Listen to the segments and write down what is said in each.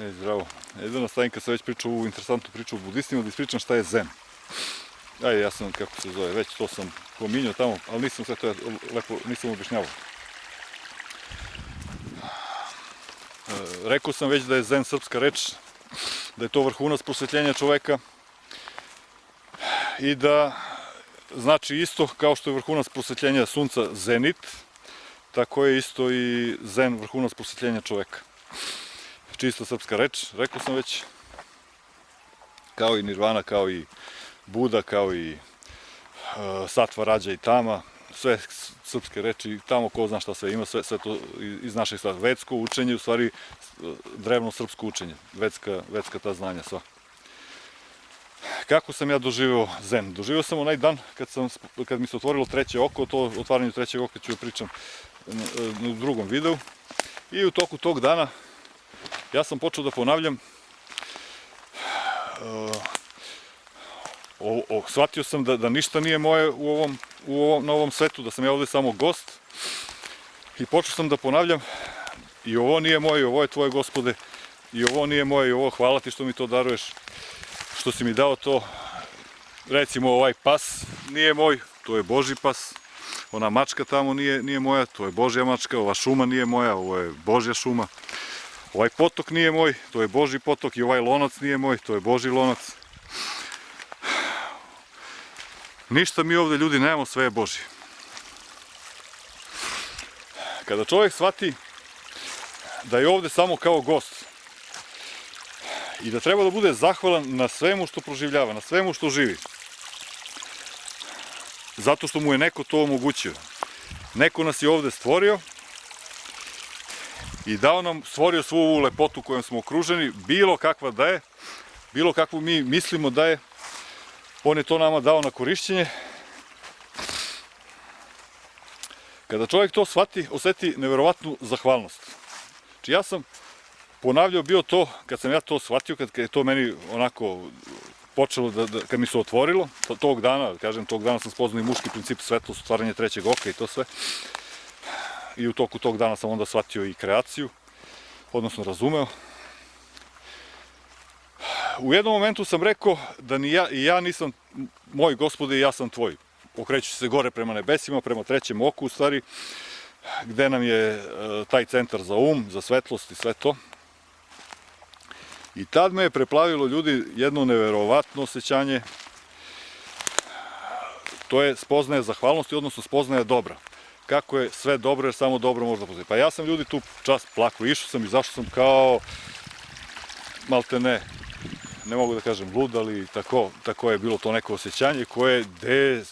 Zdravo. Da nastavim kad sam već pričao ovu interesantnu priču o budistima, da ispričam šta je zen. Ajde, ja sam, kako se zove, već to sam pominjao tamo, ali nisam sve to lepo, nisam objašnjavao. Rekao sam već da je zen srpska reč, da je to vrhunac prosvetljenja čoveka i da znači isto kao što je vrhunac prosvetljenja sunca zenit, tako je isto i zen vrhunac prosvetljenja čoveka. Čista srpska reč, rekao sam već, kao i nirvana, kao i Buda, kao i satva, rađa i tama, sve srpske reči, tamo ko zna šta sve ima, sve to iz našeg stava. Vedsko učenje, u stvari drevno srpsko učenje, vedska ta znanja sva. Kako sam ja doživeo zen? Doživeo sam onaj dan kad mi se otvorilo treće oko, to otvaranje trećeg oka ću pričam u drugom videu. I u toku tog dana ja sam počeo da ponavljam, shvatio sam da ništa nije moje na ovom svetu, da sam ja ovde samo gost. I počeo sam da ponavljam, i ovo nije moje, i ovo je tvoje, Gospode, i ovo nije moje, i ovo hvala ti što mi to daruješ, što si mi dao to. Recimo ovaj pas nije moj, to je Božji pas. Ona mačka tamo nije moja, to je Božja mačka. Ova šuma nije moja, ovo je Božja šuma. Ovaj potok nije moj, to je Božji potok, i ovaj lonac nije moj, to je Božji lonac. Ništa mi ovde, ljudi, nemamo, sve je Božje. Kada čovjek shvati da je ovde samo kao gost i da treba da bude zahvalan na svemu što proživljava, na svemu što živi, zato što mu je neko to omogućio. Neko nas je ovde stvorio i stvorio svu ovu lepotu kojom smo okruženi, bilo kakva da je, bilo kakvu mi mislimo da je, on je to nama dao na korišćenje. Kada čovjek to shvati, oseti neverovatnu zahvalnost. Znači ja sam ponavljao bio to, kad sam ja to shvatio, kad je to meni onako počelo, kad mi se otvorilo, tog dana, kažem, tog dana sam spoznao i muški princip svetlost, stvaranje trećeg oka i to sve. I u toku tog dana sam onda shvatio i kreaciju, odnosno razumeo. U jednom momentu sam rekao da ni ja nisam moj, Gospode, i ja sam tvoj. Okrećući se gore prema nebesima, prema trećem oku, u stvari, gde nam je taj centar za za svetlost i sve to. I tad me je preplavilo, ljudi, jedno neverovatno osjećanje. To je spoznaja zahvalnosti, odnosno spoznaja dobra. Kako je sve dobro, jer samo dobro može da postoji. Pa ja sam, ljudi, tu čas plakao, išao sam i zašao sam kao maltene, ne mogu da kažem lud, ali tako je bilo to neko osjećanje koje,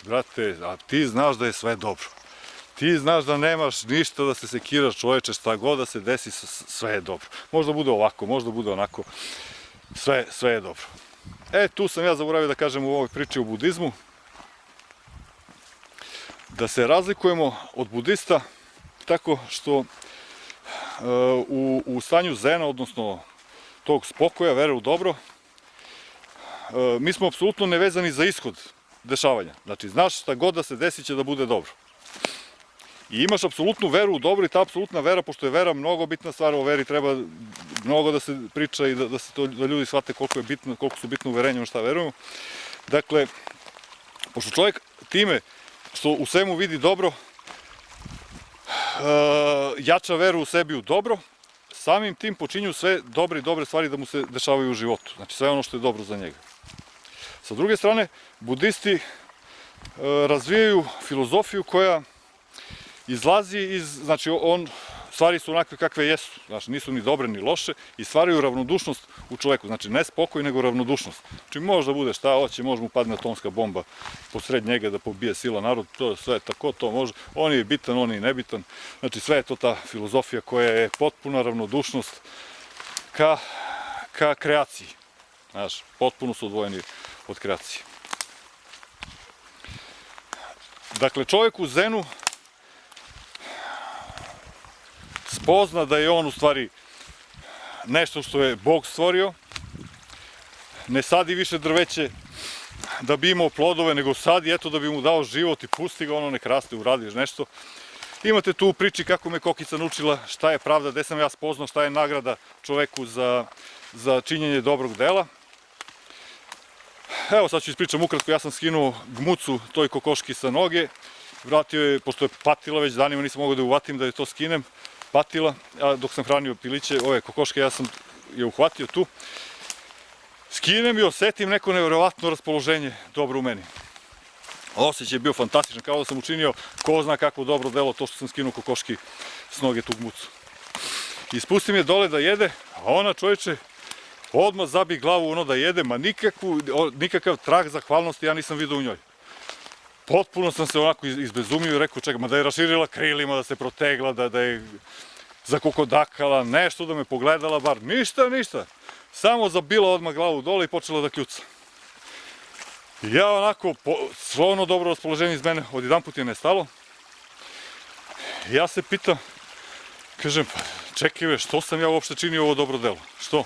brate, a ti znaš da je sve dobro. Ti znaš da nemaš ništa da se sekiraš, čoveče, šta god da se desi, sve je dobro. Možda bude ovako, možda bude onako, sve je dobro. Tu sam ja zaboravio da kažem u ovoj priči o budizmu, da se razlikujemo od budista tako što u stanju zena, odnosno tog spokoja, vere u dobro, mi smo apsolutno nevezani za ishod dešavanja. Znači, znaš šta god da se desi će da bude dobro. I imaš apsolutnu veru u dobro, i ta apsolutna vera, pošto je vera mnogo bitna stvar, o veri treba mnogo da se priča i da ljudi shvate koliko su bitne uverenja u šta verujemo. Dakle, pošto čovjek time što u svemu vidi dobro, jača veru u sebi u dobro, samim tim počinju sve dobre stvari da mu se dešavaju u životu. Znači, sve ono što je dobro za njega. Sa druge strane, budisti razvijaju filozofiju koja izlazi znači, stvari su onakve kakve jesu, znači, nisu ni dobre ni loše, i stvaraju ravnodušnost u čoveku, znači, ne spokoj, nego ravnodušnost. Znači, može da bude šta hoće, može mu padne atomska bomba posred njega da pobije sila narod, to je sve tako, to može, on je bitan, on je nebitan, znači, sve je to ta filozofija koja je potpuna ravnodušnost ka kreaciji, znači, potpuno su odvojeni od kreacije. Dakle, čovjek u zenu spozna da je on u stvari nešto što je Bog stvorio, ne sadi više drveće da bi imao plodove, nego sadi eto da bi mu dao život i pusti ga, ono nek raste, uradiš nešto. Imate tu u priči kako me kokica naučila šta je pravda, gde sam ja spoznao šta je nagrada čoveku za činjenje dobrog dela. Evo sad ću ispričam ukratko, ja sam skinuo gmucu toj kokoški sa noge, vratio je, pošto je patila već danima, nisam mogao da uvatim da je to skinem, patila, a dok sam hranio piliće, ove kokoške ja sam je uhvatio tu. Skinem i osetim neko nevjerovatno raspoloženje dobro u meni. Osjećaj je bio fantastičan, kao da sam učinio ko zna kakvo dobro delo to što sam skinuo kokoški s noge tu gmucu. I spustim je dole da jede, a ona, čovječe, odmah zabi glavu ono da jede, ma nikakav trag zahvalnosti ja nisam vidio u njoj. Potpuno sam se onako izbezumio i rekao, čekaj, ma da je raširila krilima, da se protegla, da je zakokodakala, nešto da me pogledala, bar ništa. Samo zabila odmah glavu dole i počela da kljuca. I ja onako, svo ono dobro raspoloženje iz mene odjedanput je nestalo. I ja se pitam, kažem, pa čekaj, što sam ja uopšte činio ovo dobro delo? Što?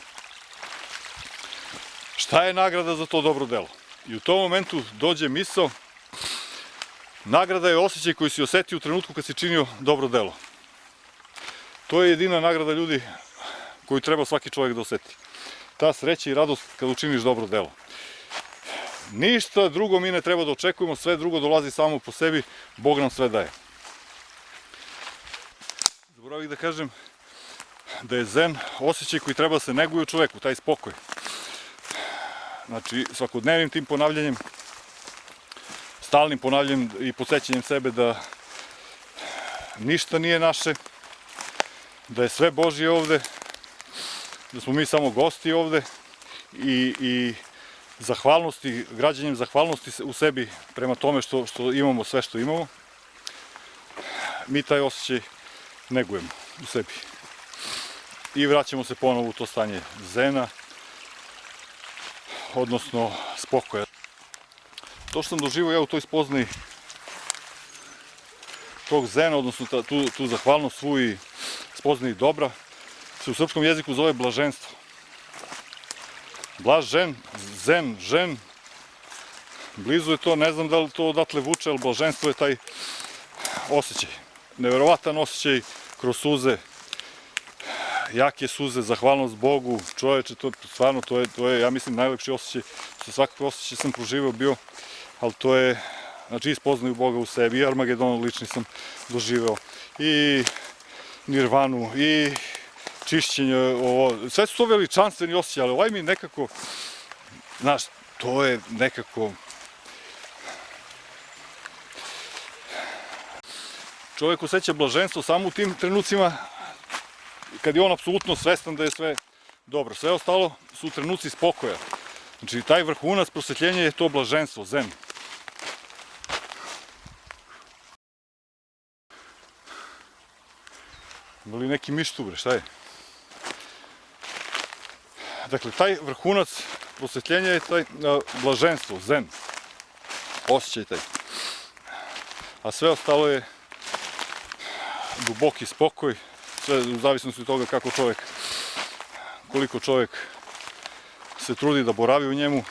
Šta je nagrada za to dobro delo? I u tom momentu dođe misao, nagrada je osjećaj koji si osetio u trenutku kad si činio dobro delo. To je jedina nagrada, ljudi, koju treba svaki čovjek da oseti. Ta sreća i radost kad učiniš dobro delo. Ništa drugo mi ne treba da očekujemo, sve drugo dolazi samo po sebi, Bog nam sve daje. Zaboravih da kažem da je zen osjećaj koji treba da se neguje u čoveku, taj spokoj. Znači, svakodnevnim tim ponavljanjem, stalnim ponavljanjem i podsjećanjem sebe da ništa nije naše, da je sve Božje ovde, da smo mi samo gosti ovde i zahvalnosti, građanjem zahvalnosti u sebi prema tome što imamo sve što imamo, mi taj osjećaj negujemo u sebi. I vraćamo se ponovo u to stanje zena, odnosno spokoja. To što sam doživio ja u toj spoznaji tog zena, odnosno tu zahvalnost svu i spoznaji dobra, se u srpskom jeziku zove blaženstvo. Blažen, zen, žen, blizu je to, ne znam da li to odatle vuče, ali blaženstvo je taj osjećaj. Neverovatan osjećaj kroz suze, jake suze, zahvalnost Bogu, čoveče, to stvarno, to je, ja mislim, najlepši osjećaj, što svakako osjećaj sam proživao bio, ali to je, znači, i spoznaju Boga u sebi, i Armagedon lični sam doživeo, i nirvanu, i čišćenje, ovo, sve su to veličanstveni osjećaj, ali ovaj mi nekako, znaš, to je nekako, čovjek osjeća blaženstvo samo u tim trenucima kad je on apsolutno svestan da je sve dobro. Sve ostalo su trenuci spokoja. Znači, taj vrhunac prosvetljenja je to blaženstvo, zen. Ima li neki miš tu, bre, šta je? Dakle, taj vrhunac prosvetljenja je taj blaženstvo, zen. Osjećaj taj. A sve ostalo je duboki spokoj, sve u zavisnosti od toga kako čovjek, koliko čovjek se trudi da boravi u njemu,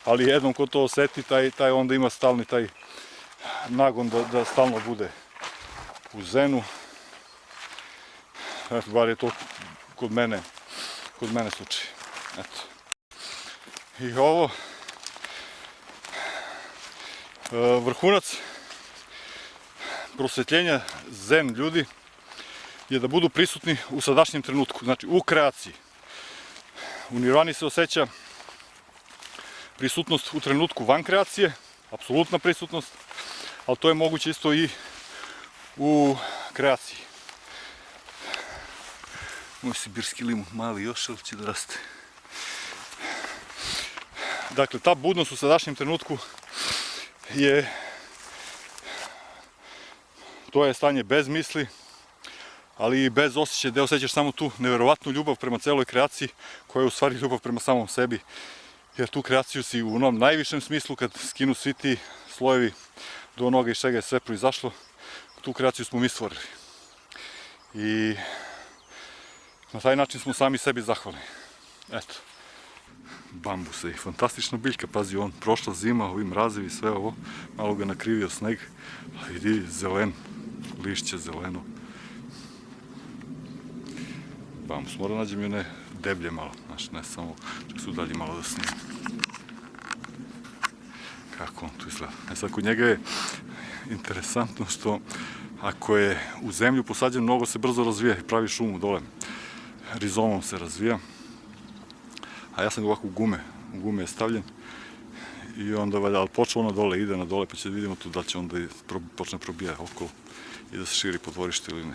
ali jednom ko to oseti, taj onda ima stalni taj nagon da stalno bude u zenu. Eto, bar je to kod mene slučaj. Eto. I ovo, vrhunac prosvetljenja zen ljudi je da budu prisutni u sadašnjem trenutku, znači u kreaciji. U nirvani se osjeća prisutnost u trenutku van kreacije, apsolutna prisutnost, ali to je moguće isto i u kreaciji. Moj sibirski limun, mali još, ali će da raste. Dakle, ta budnost u sadašnjem trenutku to je stanje bez misli, ali i bez osjećaja, gde osjećaš samo tu neverovatnu ljubav prema celoj kreaciji, koja je u stvari ljubav prema samom sebi, jer tu kreaciju si u onom najvišem smislu, kad skinu svi ti slojevi do onoga iz čega je sve proizašlo, tu kreaciju smo mi stvorili. I na taj način smo sami sebi zahvalni. Eto. Bambuse, fantastična biljka, pazi, on prošla zima, ovi mrazevi, sve ovo, malo ga nakrivio sneg, ali vidi, zelen. lišće zeleno. Vamos, moram nađem i one deblje malo, znači ne samo čak su dalje malo da snimam. Kako on tu izgleda. Sad kod njega je interesantno što ako je u zemlju posađen, mnogo se brzo razvija i pravi šumu dole. Rizomom se razvija. A ja sam ga ovako u gume je stavljen. I onda valjda, ali počeo ono dole, ide na dole, pa će da vidimo tu da će onda počne probijati okolo i da se širi po dvorište ili ne.